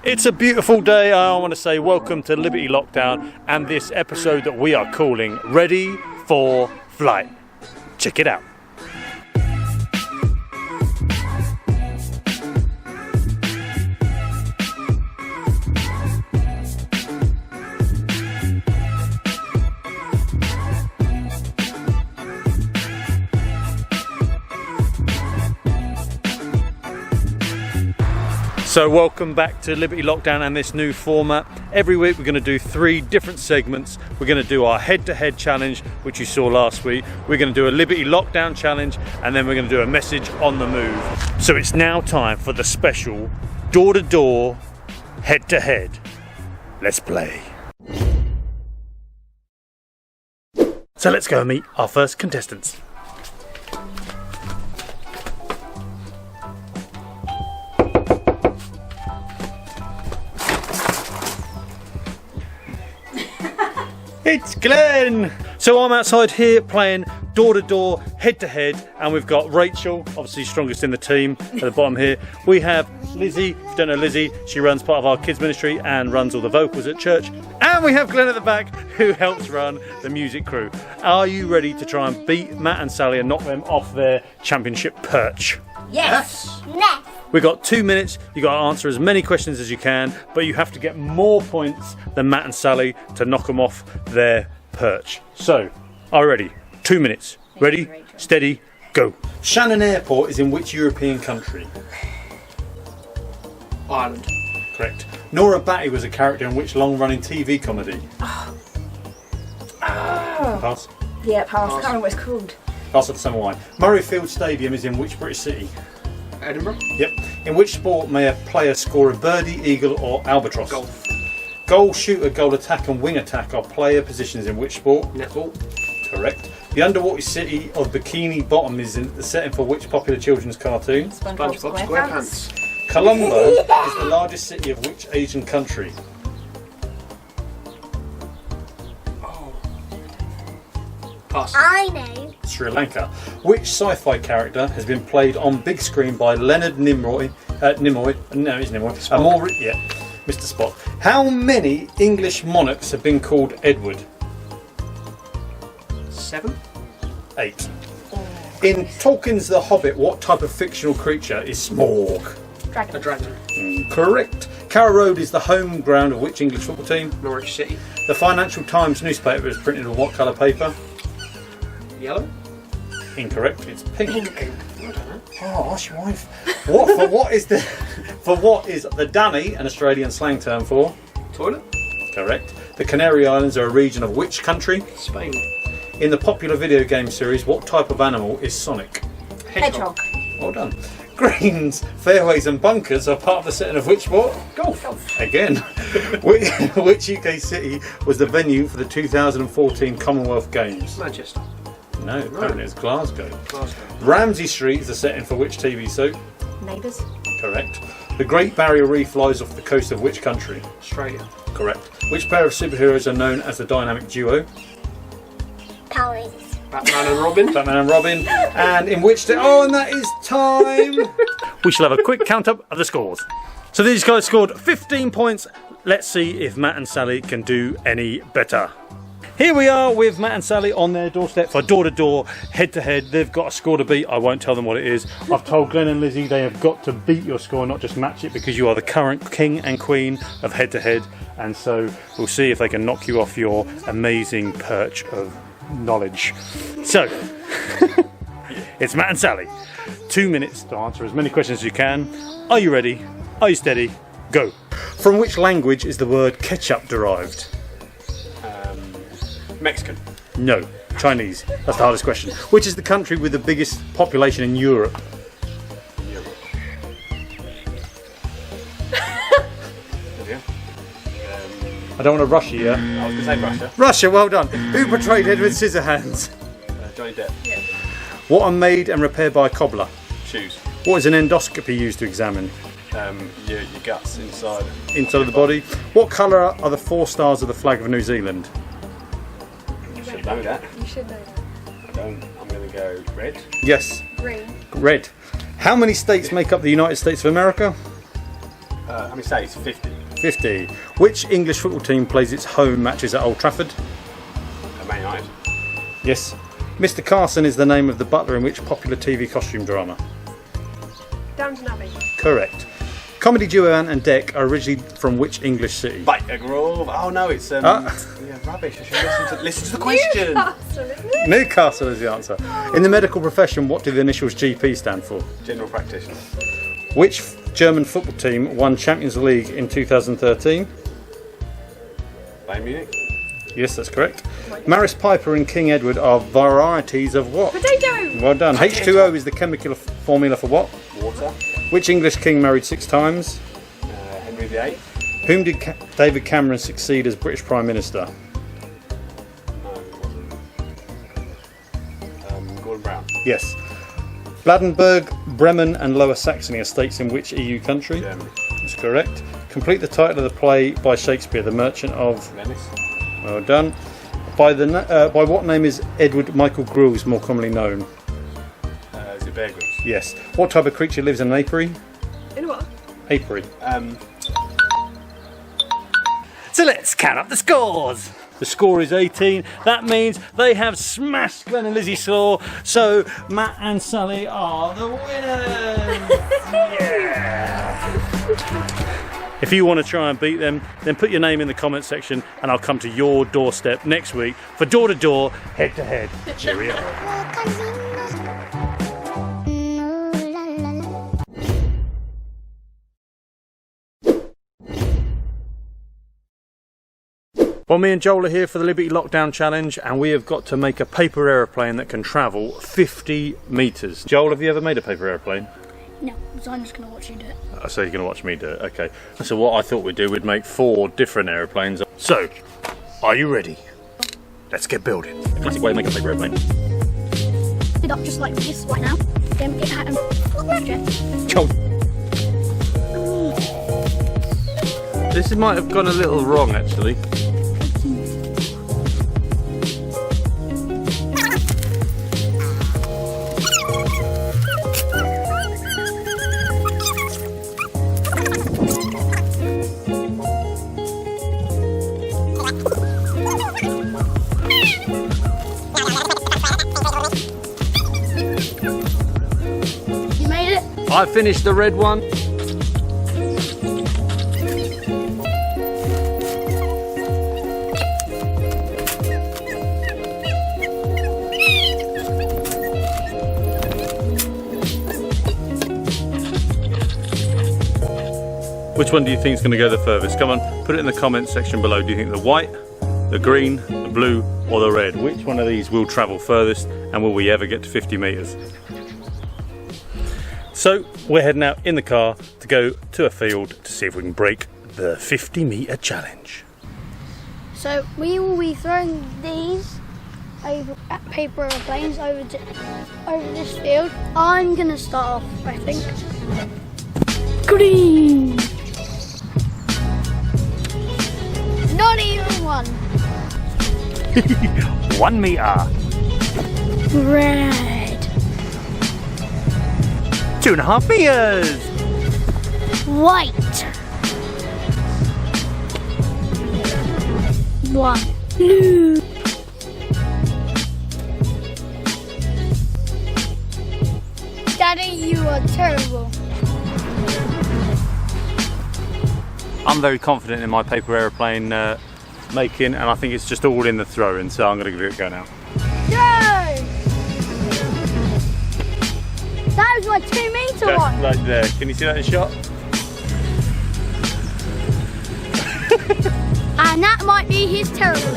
It's a beautiful day. I want to say welcome to Liberty Lockdown and this episode that we are calling Ready for Flight. Check it out. So welcome back to Liberty Lockdown and this new format. Every week we're going to do 3 different segments. We're going to do our head-to-head challenge, which you saw last week. We're going to do a Liberty Lockdown challenge, and then we're going to do a message on the move. So it's now time for the special door-to-door head-to-head. Let's play. So let's go and meet our first contestants. It's Glenn! So I'm outside here playing door-to-door, head-to-head, and we've got Rachel, obviously strongest in the team, at the bottom here. We have Lizzie, if you don't know Lizzie, she runs part of our kids ministry and runs all the vocals at church. And we have Glenn at the back, who helps run the music crew. Are you ready to try and beat Matt and Sally and knock them off their championship perch? Yes! Yes! We've got 2 minutes, you've got to answer as many questions as you can, but you have to get more points than Matt and Sally to knock them off their perch. So, are you ready? 2 minutes. Ready, steady, go. Shannon Airport is in which European country? Ireland. Correct. Nora Batty was a character in which long-running TV comedy? Pass. Yeah, pass. I can't remember what it's called. Pass of the summer wine. Murrayfield Stadium is in which British city? Edinburgh. Yep. In which sport may a player score a birdie, eagle or albatross? Golf. Goal shooter, goal attack and wing attack are player positions in which sport? Netball. Correct. The underwater city of Bikini Bottom is in the setting for which popular children's cartoon? SpongeBob SquarePants. Colombo is the largest city of which Asian country? Pass. I know. Sri Lanka. Which sci-fi character has been played on big screen by Leonard Nimoy? No, it's Nimoy. Mr. Spock. How many English monarchs have been called Edward? 7. 8. In Tolkien's The Hobbit, what type of fictional creature is Smaug? A dragon. Correct. Carrow Road is the home ground of which English football team? Norwich City. The Financial Times newspaper is printed on what colour paper? Yellow. Incorrect. It's pink. I don't know. Oh, ask your wife. What is the Danny, an Australian slang term for? Toilet. Correct. The Canary Islands are a region of which country? Spain. In the popular video game series, what type of animal is Sonic? Hedgehog. Well done. Greens, fairways and bunkers are part of the setting of which sport? Golf. Again. Which UK city was the venue for the 2014 Commonwealth Games? Manchester. No, apparently it's Glasgow. Glasgow. Ramsay Street is the setting for which TV soap? Neighbours. Correct. The Great Barrier Reef lies off the coast of which country? Australia. Correct. Which pair of superheroes are known as the dynamic duo? Power Rangers. Batman and Robin. Batman and Robin. And in which... and that is time! We shall have a quick count up of the scores. So these guys scored 15 points. Let's see if Matt and Sally can do any better. Here we are with Matt and Sally on their doorstep for door-to-door, head-to-head. They've got a score to beat. I won't tell them what it is. I've told Glenn and Lizzie they have got to beat your score, not just match it, because you are the current king and queen of head-to-head. And so we'll see if they can knock you off your amazing perch of knowledge. So, it's Matt and Sally. 2 minutes to answer as many questions as you can. Are you ready? Are you steady? Go. From which language is the word ketchup derived? Mexican. No, Chinese. That's the hardest question. Which is the country with the biggest population in Europe? I don't want to rush you, yeah? I was going to say Russia. Russia, well done. Who portrayed Edward Scissorhands? Johnny Depp. Yeah. What are made and repaired by a cobbler? Shoes. What is an endoscopy used to examine? Your guts inside. Inside of the body. What colour are the 4 stars of the flag of New Zealand? You should know that. You should know that. I don't. I'm going to go red. Yes. Green. Red. How many states make up the United States of America? How many states? 50. 50. Which English football team plays its home matches at Old Trafford? Man United. Yes. Mr. Carson is the name of the butler in which popular TV costume drama? Downton Abbey. Correct. Comedy duo Ant and Dec are originally from which English city? Baker Grove. Oh no, it's yeah, rubbish. I should listen to the question. Newcastle, isn't it? Newcastle is the answer. In the medical profession, what do the initials GP stand for? General practitioner. Which German football team won Champions League in 2013? Bayern Munich. Yes, that's correct. Maris Piper and King Edward are varieties of what? Potato. Well done. H2O is the chemical formula for what? Water. Which English king married 6 times? Henry VIII. Whom did David Cameron succeed as British Prime Minister? No, it wasn't. Gordon Brown. Yes. Bladensburg, Bremen and Lower Saxony are states in which EU country? Germany. That's correct. Complete the title of the play by Shakespeare, The Merchant of... Venice. Well done. By what name is Edward Michael Greuze more commonly known? Is it Bear Grylls? Yes. What type of creature lives in an apiary? In what? Apiary. So let's count up the scores. The score is 18. That means they have smashed Glenn and Lizzie Slaw. So Matt and Sally are the winners. If you want to try and beat them, then put your name in the comment section and I'll come to your doorstep next week for door to door, head to head. Cheerio. Well, me and Joel are here for the Liberty Lockdown Challenge and we have got to make a paper aeroplane that can travel 50 metres. Joel, have you ever made a paper aeroplane? No, so I'm just going to watch you do it. So you're going to watch me do it, okay. So what I thought we'd do, we'd make 4 different aeroplanes. So, are you ready? Let's get building. Classic way of making a paper aeroplane. It up just like this right now. Then get out and project. Joel. This might have gone a little wrong actually. You made it? I finished the red one. Which one do you think is going to go the furthest? Come on, put it in the comment section below. Do you think the white, the green, the blue or the red? Which one of these will travel furthest and will we ever get to 50 metres? So we're heading out in the car to go to a field to see if we can break the 50-metre challenge. So we will be throwing these over at paper airplanes over this field. I'm going to start off, I think. Green! Not even one. 1 metre. Red. 2.5 metres. White. 1. Blue. Daddy, you are terrible. I'm very confident in my paper aeroplane making and I think it's just all in the throwing, so I'm going to give it a go now. Go! That was my 2 metre Just one. right there. Can you see that in shot? And that might be his terrorist.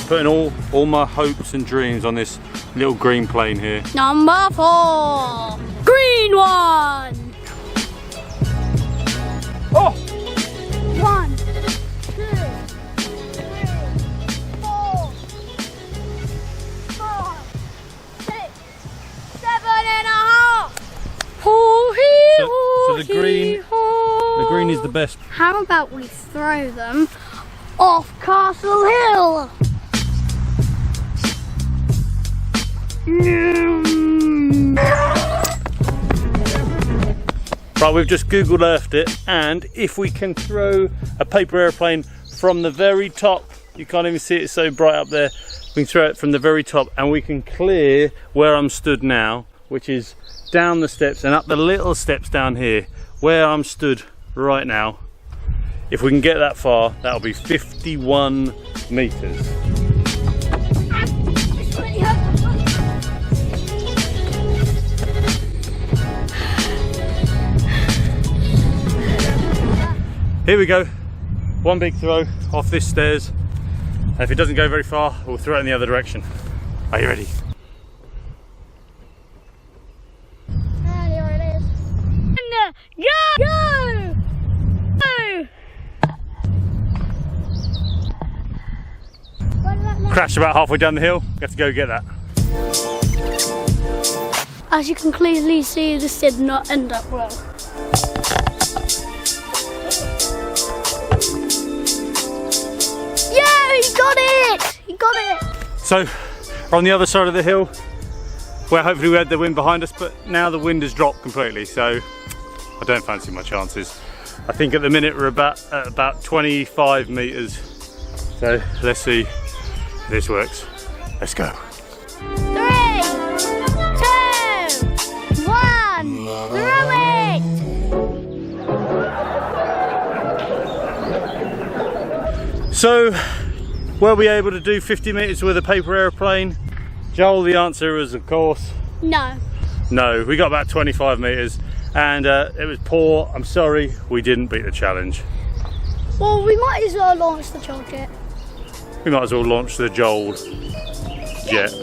Putting all my hopes and dreams on this little green plane here. Number 4. Green one. Oh! 1, 2, 3, 4, 5, 6, 7.5. So the green is the best. How about we throw them off Castle Hill? Right, we've just Google Earthed it, and if we can throw a paper airplane from the very top, you can't even see it, it's so bright up there, we can throw it from the very top and we can clear where I'm stood now, which is down the steps and up the little steps down here, where I'm stood right now. If we can get that far, that'll be 51 meters. Here we go, one big throw off this stairs, and if it doesn't go very far, we'll throw it in the other direction. Are you ready? There it is. Go! Go! Crashed about halfway down the hill, have to go get that. As you can clearly see, this did not end up well. Yeah, he got it! He got it! So, we're on the other side of the hill, where hopefully we had the wind behind us, but now the wind has dropped completely, so I don't fancy my chances. I think at the minute we're at about 25 meters. So let's see if this works. Let's go. 3, 2, 1, throw it! So, were we able to do 50 meters with a paper airplane? Joel, the answer was of course No. no. We got about 25 meters and it was poor. I'm sorry, we didn't beat the challenge. Well, we might as well launch the chocolate. We might as well launch the Joel jet.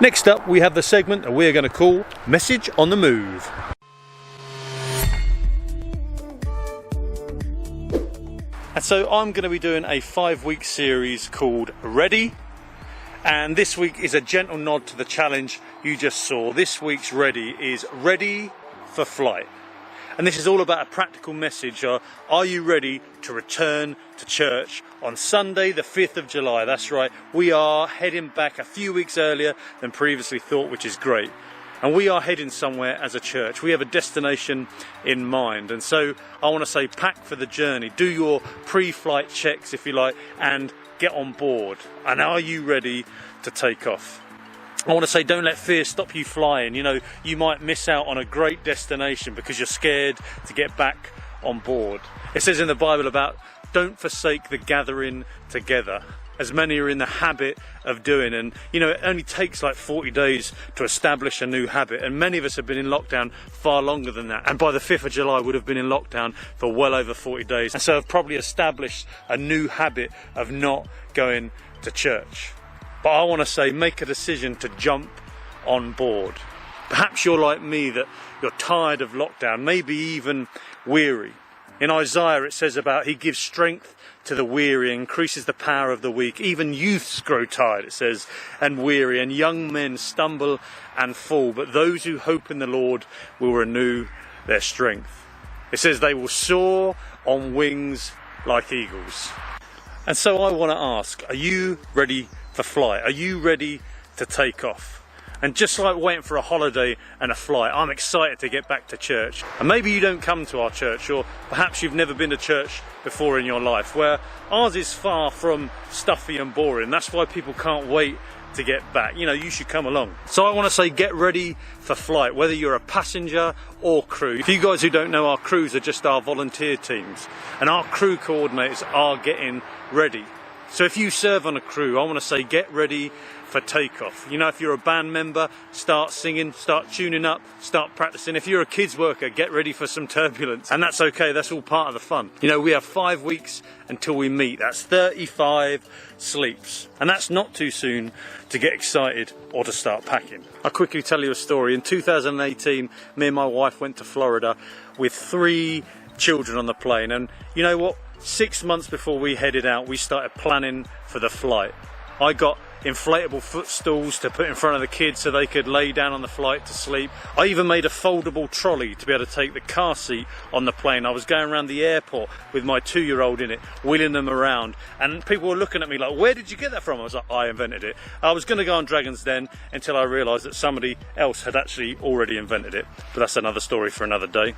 Next up, we have the segment that we're going to call Message on the Move. And so I'm going to be doing a 5-week series called Ready. And this week is a gentle nod to the challenge you just saw. This week's Ready is Ready for Flight. And this is all about a practical message. Are you ready to return to church on Sunday, the 5th of July? That's right, we are heading back a few weeks earlier than previously thought, which is great. And we are heading somewhere as a church. We have a destination in mind. And so I want to say, pack for the journey. Do your pre-flight checks, if you like, and get on board. And are you ready to take off? I want to say, don't let fear stop you flying. You know, you might miss out on a great destination because you're scared to get back on board. It says in the Bible about don't forsake the gathering together, as many are in the habit of doing. And you know, it only takes like 40 days to establish a new habit, and many of us have been in lockdown far longer than that, and by the 5th of July would have been in lockdown for well over 40 days, and so have probably established a new habit of not going to church. But I want to say, make a decision to jump on board. Perhaps you're like me, that you're tired of lockdown, maybe even weary. In Isaiah it says about he gives strength to the weary, increases the power of the weak. Even youths grow tired, it says, and weary, and young men stumble and fall. But those who hope in the Lord will renew their strength. It says they will soar on wings like eagles. And so I want to ask, are you ready for flight? Are you ready to take off? And just like waiting for a holiday and a flight, I'm excited to get back to church. And maybe you don't come to our church, or perhaps you've never been to church before in your life, where ours is far from stuffy and boring. That's why people can't wait to get back. You know, you should come along. So I want to say, get ready for flight, whether you're a passenger or crew. For you guys who don't know, our crews are just our volunteer teams, and our crew coordinators are getting ready. So if you serve on a crew, I want to say, get ready for takeoff. You know, if you're a band member, start singing, start tuning up, start practicing. If you're a kids worker, get ready for some turbulence. And that's okay, that's all part of the fun. You know, we have 5 weeks until we meet. That's 35 sleeps. And that's not too soon to get excited or to start packing. I'll quickly tell you a story. In 2018, me and my wife went to Florida with 3 children on the plane. And you know what? 6 months before we headed out, we started planning for the flight. I got inflatable footstools to put in front of the kids so they could lay down on the flight to sleep. I even made a foldable trolley to be able to take the car seat on the plane. I was going around the airport with my 2-year-old in it, wheeling them around, and people were looking at me like, where did you get that from? I was like, I invented it. I was going to go on Dragon's Den until I realised that somebody else had actually already invented it, but that's another story for another day.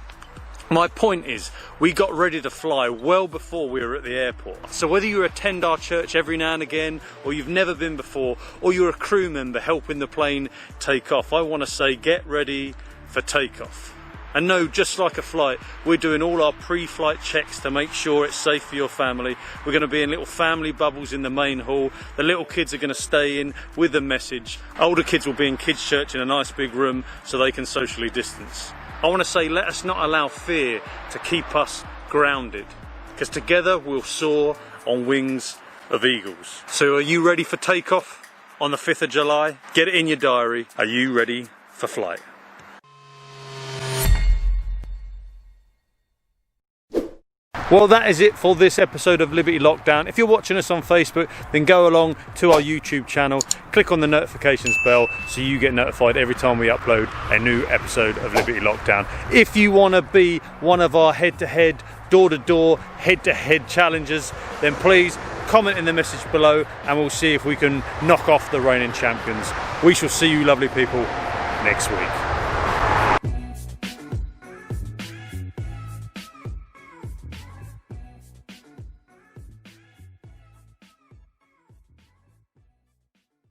My point is, we got ready to fly well before we were at the airport. So whether you attend our church every now and again, or you've never been before, or you're a crew member helping the plane take off, I want to say get ready for takeoff. And no, just like a flight, we're doing all our pre-flight checks to make sure it's safe for your family. We're going to be in little family bubbles in the main hall. The little kids are going to stay in with the message. Older kids will be in kids' church in a nice big room so they can socially distance. I want to say, let us not allow fear to keep us grounded, because together we'll soar on wings of eagles. So are you ready for takeoff on the 5th of July? Get it in your diary. Are you ready for flight? Well, that is it for this episode of Liberty Lockdown. If you're watching us on Facebook, then go along to our YouTube channel, click on the notifications bell so you get notified every time we upload a new episode of Liberty Lockdown. If you want to be one of our head-to-head, door-to-door, head-to-head challengers, then please comment in the message below and we'll see if we can knock off the reigning champions. We shall see you lovely people next week.